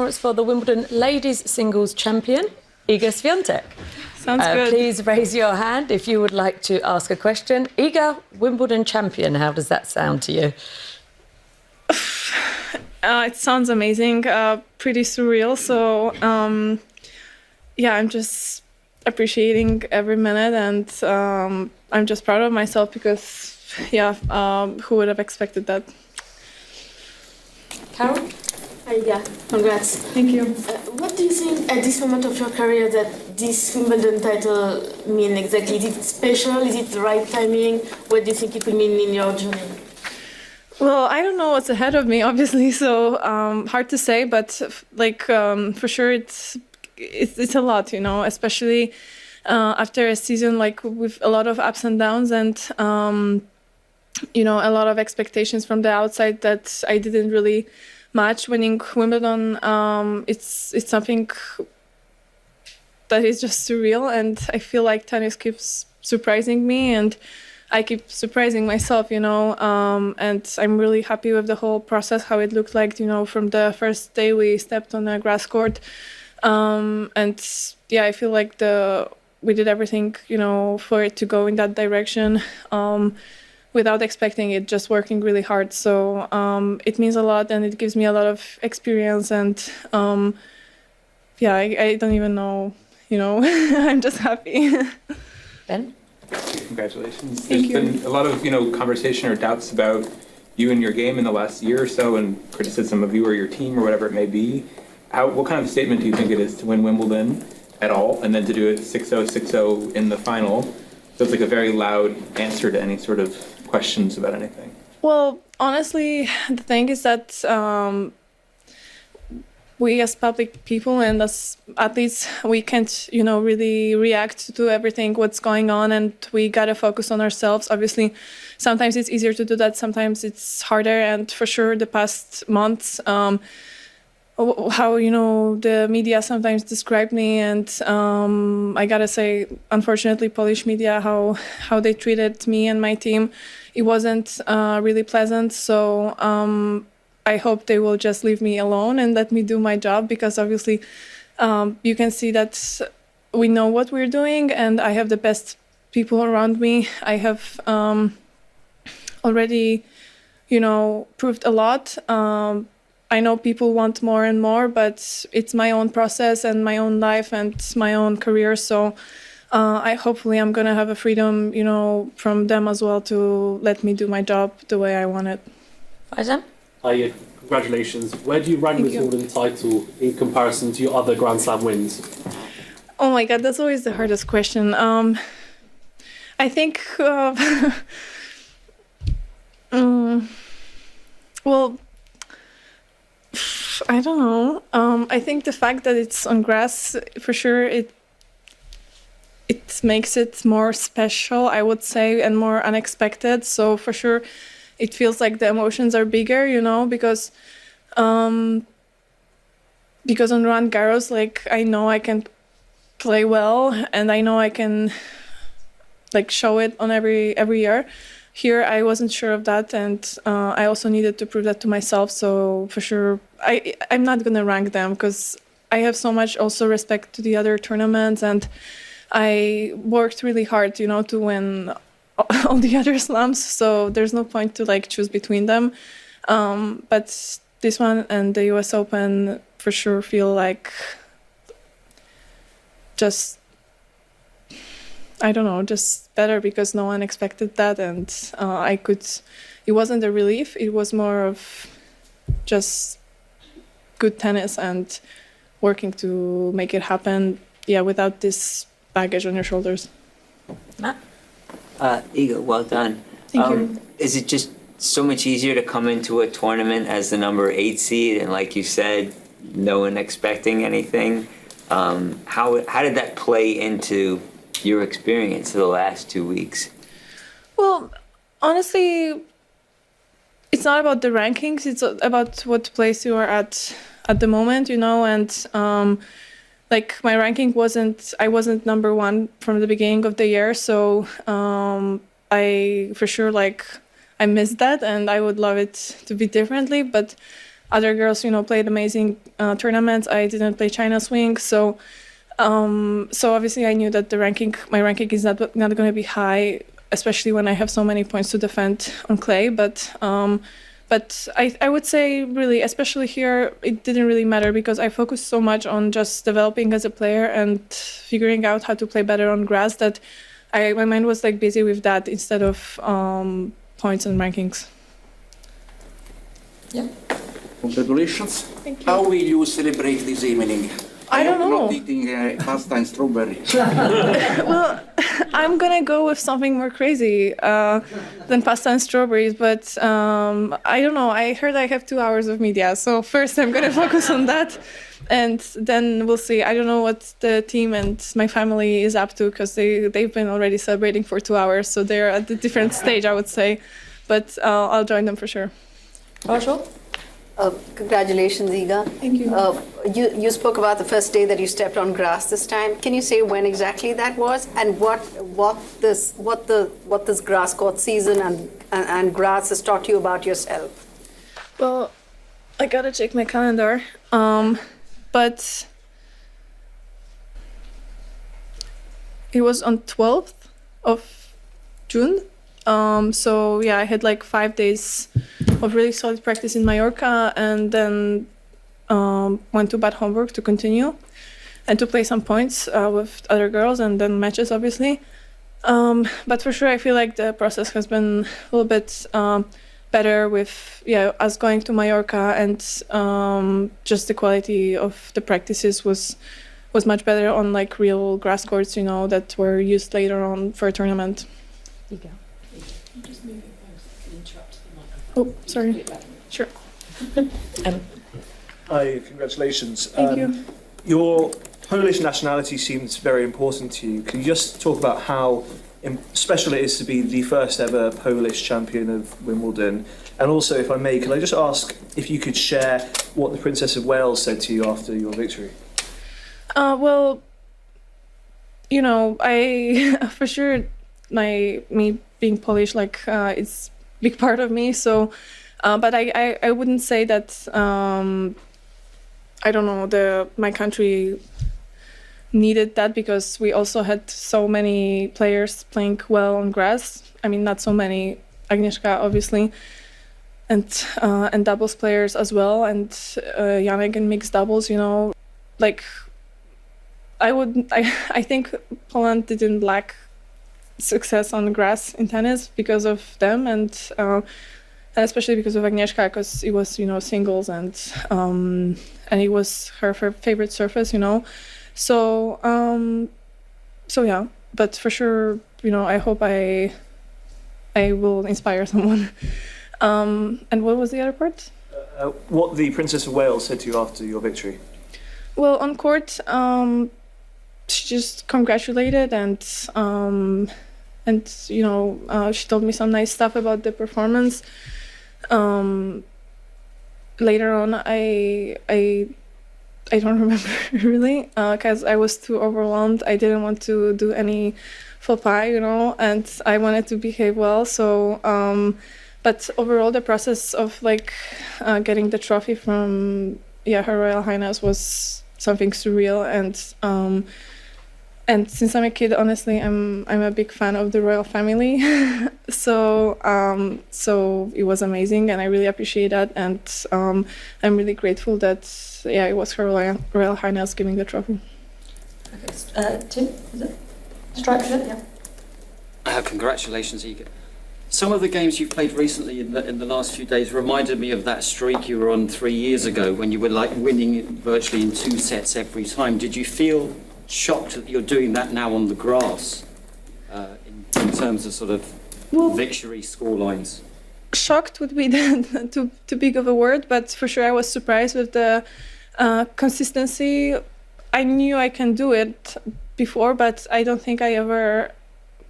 appearance for the Wimbledon ladies singles champion, Iga Świątek. Sounds good. Please raise your hand if you would like to ask a question. Iga, Wimbledon champion, how does that sound to you? It sounds amazing, pretty surreal. So, I'm just appreciating every minute, and I'm just proud of myself because, who would have expected that? Carol? Iga, congrats. Thank you. What do you think at this moment of your career that this Wimbledon title mean exactly? Is it special? Is it the right timing? What do you think it will mean in your journey? Well, I don't know what's ahead of me, obviously, so hard to say. But for sure, it's a lot, especially after a season with a lot of ups and downs, and a lot of expectations from the outside that I didn't really match. Winning Wimbledon, it's something that is just surreal, and I feel like tennis keeps surprising me, and I keep surprising myself, and I'm really happy with the whole process, how it looked like, from the first day we stepped on a grass court. I feel like we did everything, for it to go in that direction, without expecting it, just working really hard. So it means a lot, and it gives me a lot of experience, and I don't even know, I'm just happy. Ben? Congratulations. Thank you. There's been a lot of, conversation or doubts about you and your game in the last year or so, and criticism of you or your team or whatever it may be. What kind of statement do you think it is to win Wimbledon at all, and then to do it 6-0, 6-0 in the final? Feels like a very loud answer to any sort of questions about anything. Well, honestly, the thing is that we as public people and as athletes, we can't, really react to everything what's going on, and we gotta focus on ourselves. Obviously, sometimes it's easier to do that, sometimes it's harder, and for sure the past months, how, the media sometimes describe me, and I gotta say, unfortunately, Polish media, how they treated me and my team, it wasn't really pleasant. So I hope they will just leave me alone and let me do my job, because obviously you can see that we know what we're doing, and I have the best people around me. I have already, proved a lot. I know people want more and more, but it's my own process and my own life and my own career. So hopefully I'm going to have a freedom, from them as well, to let me do my job the way I want it. Faizan? Hi, congratulations. Where do you rank this Wimbledon title in comparison to your other Grand Slam wins? Oh my God, that's always the hardest question. I think, I don't know. I think the fact that it's on grass, for sure, it makes it more special, I would say, and more unexpected. So for sure, it feels like the emotions are bigger, because on Roland Garros, I know I can play well, and I know I can show it on every year. Here, I wasn't sure of that, and I also needed to prove that to myself. So for sure, I'm not gonna rank them, because I have so much also respect to the other tournaments, and I worked really hard, to win all the other slams. So there's no point to choose between them. But this one and the US Open for sure feel like just, I don't know, just better, because no one expected that, and it wasn't a relief, it was more of just good tennis and working to make it happen, without this baggage on your shoulders. Matt? Iga, well done. Thank you. Is it just so much easier to come into a tournament as the number 8 seed, and like you said, no one expecting anything? How did that play into your experience the last 2 weeks? Well, honestly, it's not about the rankings, it's about what place you are at the moment, and my ranking I wasn't number 1 from the beginning of the year, so I for sure I missed that, and I would love it to be differently, but other girls, played amazing tournaments. I didn't play China swing, so obviously I knew that my ranking is not going to be high, especially when I have so many points to defend on clay. But I would say really, especially here, it didn't really matter because I focused so much on just developing as a player and figuring out how to play better on grass that my mind was like busy with that instead of points and rankings. Yeah. Congratulations. Thank you. How will you celebrate this evening? I don't hope know. Not eating pasta and strawberry. Well, I'm gonna go with something more crazy than pasta and strawberries, but I don't know. I heard I have 2 hours of media, so first I'm gonna focus on that, and then we'll see. I don't know what the team and my family is up to because they've been already celebrating for 2 hours, so they're at a different stage, I would say, but I'll join them for sure. Marshall? Congratulations, Iga. Thank you. You spoke about the first day that you stepped on grass this time. Can you say when exactly that was, and what this grass court season and grass has taught you about yourself? Well, I gotta check my calendar, but it was on 12th of June. So yeah, I had like 5 days of really solid practice in Mallorca, and then went to Bad Homburg to continue and to play some points with other girls, and then matches, obviously. But for sure, I feel like the process has been a little bit better with us going to Mallorca, and just the quality of the practices was much better on like real grass courts, that were used later on for a tournament. Oh, sorry. Sure. Hi, congratulations. Thank you. Your Polish nationality seems very important to you. Can you just talk about how special it is to be the first ever Polish champion of Wimbledon? And also, if I may, can I just ask if you could share what the Princess of Wales said to you after your victory? Well, I for sure me being Polish, it's a big part of me. So, but I wouldn't say that. I don't know, my country needed that because we also had so many players playing well on grass. I mean, not so many. Agnieszka, obviously, and doubles players as well, and Janek in mixed doubles. I think Poland didn't lack success on grass in tennis because of them, and especially because of Agnieszka, because it was singles, and it was her favorite surface, so yeah. But for sure, I hope I will inspire someone. And what was the other part? What the Princess of Wales said to you after your victory? Well, on court, she just congratulated, and she told me some nice stuff about the performance. Later on, I don't remember really, because I was too overwhelmed. I didn't want to do any faux pas, and I wanted to behave well. So, but overall, the process of getting the trophy from Her Royal Highness was something surreal, and since I'm a kid, honestly, I'm a big fan of the royal family. So it was amazing, and I really appreciate that, and I'm really grateful that it was Her Royal Highness giving the trophy. Okay. Tim, is it? Strike it, yeah. Congratulations, Iga. Some of the games you've played recently in the last few days reminded me of that streak you were on 3 years ago when you were winning virtually in 2 sets every time. Did you feel shocked that you're doing that now on the grass in terms of sort of victory score lines? Shocked would be too big of a word, but for sure I was surprised with the consistency. I knew I can do it before, but I don't think I ever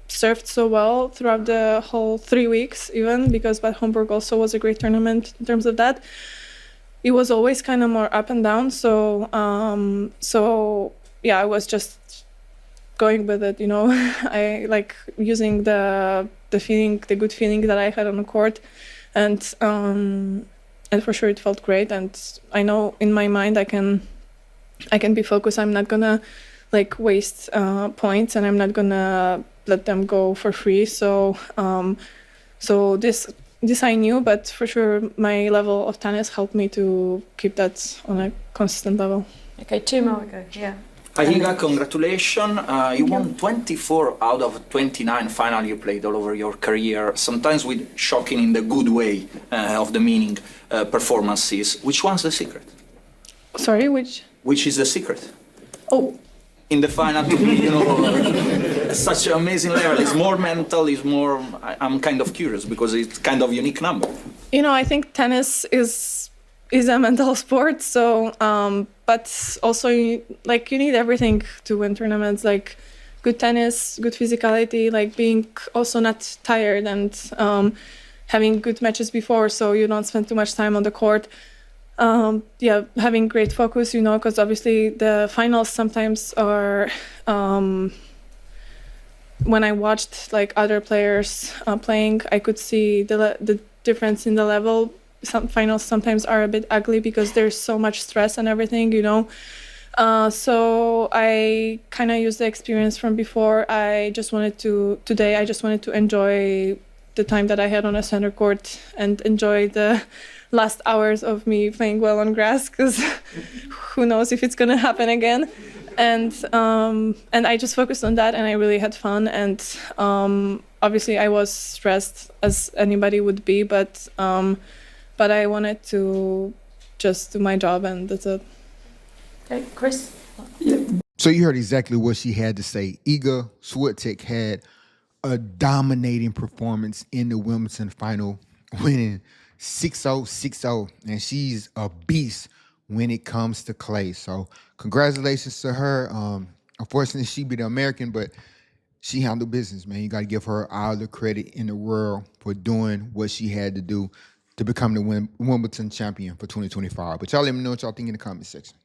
served so well throughout the whole 3 weeks, even because Bad Homburg also was a great tournament in terms of that. It was always kind of more up and down, so I was just going with it, I like using the feeling, the good feeling that I had on the court, and and for sure it felt great. And I know in my mind I can be focused. I'm not gonna like waste points, and I'm not gonna let them go for free. So this I knew, but for sure my level of tennis helped me to keep that on a consistent level. Okay, 2 more ago. Yeah. Iga, congratulations. You won 24 out of 29 final you played all over your career, sometimes with shocking in the good way of the meaning performances. Which one's the secret? Sorry, which? Which is the secret? Oh, In the final to be, such an amazing level. It's more mental, it's more, I'm kind of curious because it's kind of unique number. I think tennis is a mental sport. So, but also like you need everything to win tournaments, like good tennis, good physicality, like being also not tired and having good matches before, so you don't spend too much time on the court. Having great focus, because obviously the finals sometimes are. When I watched like other players playing, I could see the difference in the level. Some finals sometimes are a bit ugly because there's so much stress and everything, So I kind of used the experience from before. I just wanted to enjoy the time that I had on a center court and enjoy the last hours of me playing well on grass, because who knows if it's gonna happen again. And I just focused on that, and I really had fun. And obviously I was stressed, as anybody would be, but I wanted to just do my job, and that's it. Okay, Chris? So you heard exactly what she had to say. Iga Swiatek had a dominating performance in the Wimbledon final, winning 6-0, 6-0, and she's a beast when it comes to clay. So congratulations to her. Unfortunately, she be the American, but she handled business, man. You got to give her all the credit in the world for doing what she had to do to become the Wimbledon champion for 2025. But y'all let me know what y'all think in the comment section.